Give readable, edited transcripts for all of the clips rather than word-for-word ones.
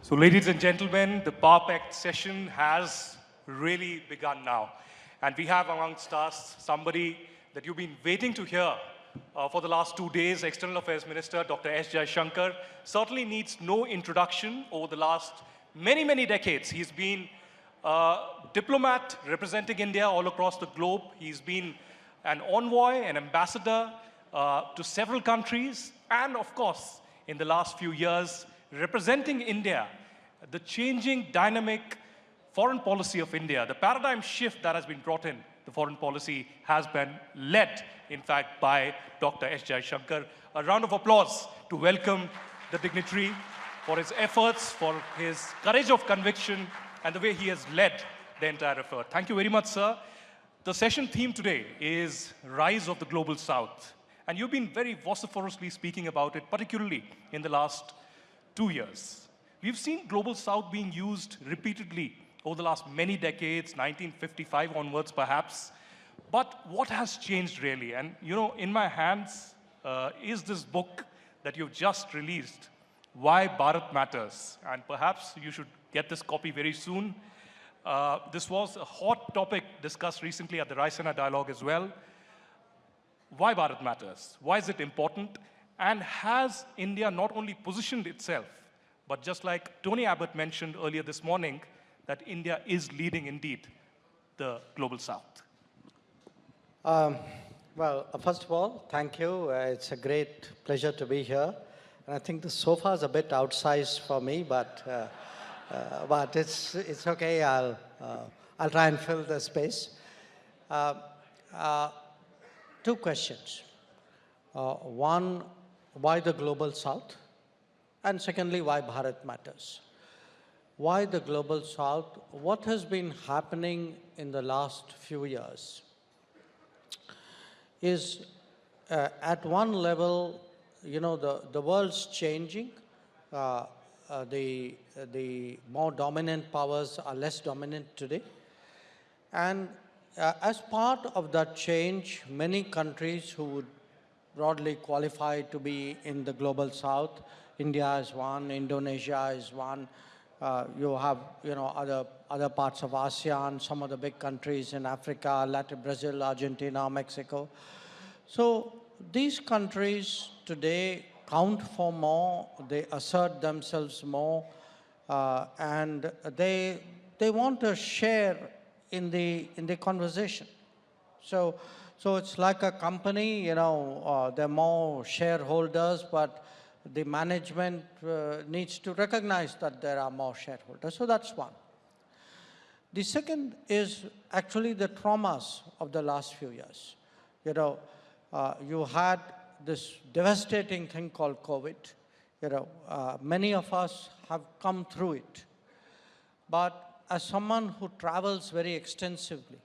So ladies and gentlemen, the Power Pact session has really begun now. And we have amongst us somebody that you've been waiting to hear for the last 2 days, External Affairs Minister Dr. Jaishankar. Certainly needs no introduction. Over the last many decades, he's been a diplomat representing India all across the globe. He's been an envoy, an ambassador to several countries, and of course, in the last few years, representing India, the changing dynamic foreign policy of India, the paradigm shift that has been brought in, the foreign policy has been led, in fact, by Dr. Jaishankar. A round of applause to welcome the dignitary for his efforts, for his courage of conviction, and the way he has led the entire effort. Thank you very much, sir. The session theme today is Rise of the Global South. And you've been very vociferously speaking about it, particularly in the last 2 years. We've seen Global South being used repeatedly over the last many decades, 1955 onwards perhaps. But what has changed really? And you know, in my hands is this book that you've just released, Why Bharat Matters. And perhaps you should get this copy very soon. This was a hot topic discussed recently at the Raisina Dialogue as well. Why Bharat matters? Why is it important? And has India not only positioned itself, but just like Tony Abbott mentioned earlier this morning, that India is leading indeed the Global South? Well, first of all, thank you. It's a great pleasure to be here. And I think the sofa is a bit outsized for me, but it's okay. I'll try and fill the space. Two questions. One, why the Global South? And secondly, why Bharat matters? Why the Global South? What has been happening in the last few years is at one level, you know, the world's changing. The more dominant powers are less dominant today. And as part of that change, many countries who would broadly qualify to be in the Global South, India is one, Indonesia is one, you have, you know, other parts of ASEAN, some of the big countries in Africa, Latin, Brazil, Argentina, Mexico. So these countries today count for more, they assert themselves more, and they want to share in the conversation. So it's like a company, you know, there are more shareholders, but the management needs to recognize that there are more shareholders. So that's one. The second is actually the traumas of the last few years. You know, you had this devastating thing called COVID. You know, many of us have come through it. But as someone who travels very extensively,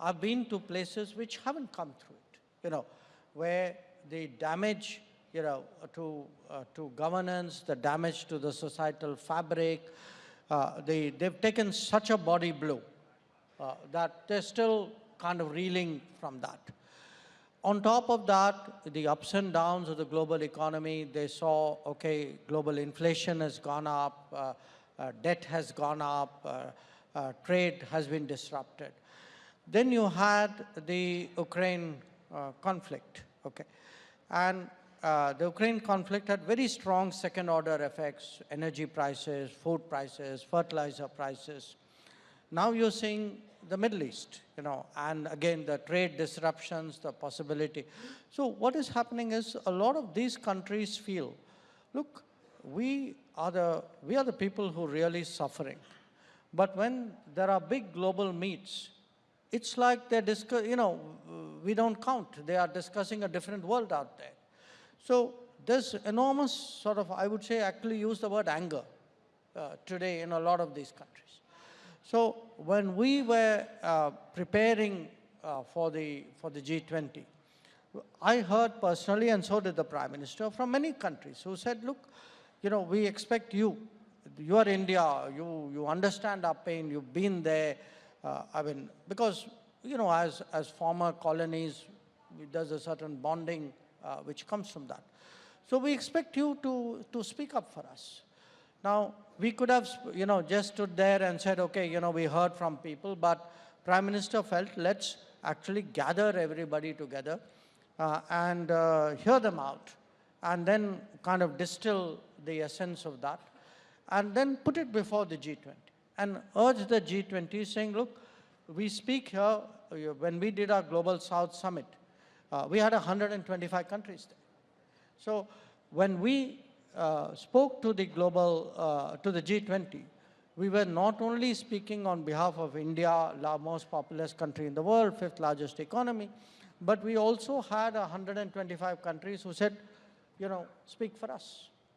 I've been to places which haven't come through it, you know, where the damage, you know, to governance, the damage to the societal fabric, they've taken such a body blow that they're still kind of reeling from that. On top of that, the ups and downs of the global economy, they saw, okay, global inflation has gone up, debt has gone up, trade has been disrupted. Then you had the Ukraine conflict, okay? And the Ukraine conflict had very strong second-order effects, energy prices, food prices, fertilizer prices. Now you're seeing the Middle East, you know, and again, the trade disruptions, the possibility. So what is happening is a lot of these countries feel, look, we are the people who are really suffering. But when there are big global meets, it's like they're you know, we don't count. They are discussing a different world out there. So there's enormous sort of, I would say, actually use the word anger today in a lot of these countries. So when we were preparing for the G20, I heard personally, and so did the Prime Minister, from many countries who said, look, you know, we expect you. You are India, you understand our pain, you've been there. I mean, because, you know, as former colonies, there's a certain bonding which comes from that. So we expect you to speak up for us. Now, we could have, just stood there and said, okay, we heard from people, but Prime Minister felt, let's actually gather everybody together and hear them out, and then kind of distill the essence of that, and then put it before the G20, and urge the G20 saying, look, we speak here, when we did our Global South Summit, we had 125 countries there. So when we spoke to the to the G20, we were not only speaking on behalf of India, the most populous country in the world, fifth largest economy, but we also had 125 countries who said, speak for us.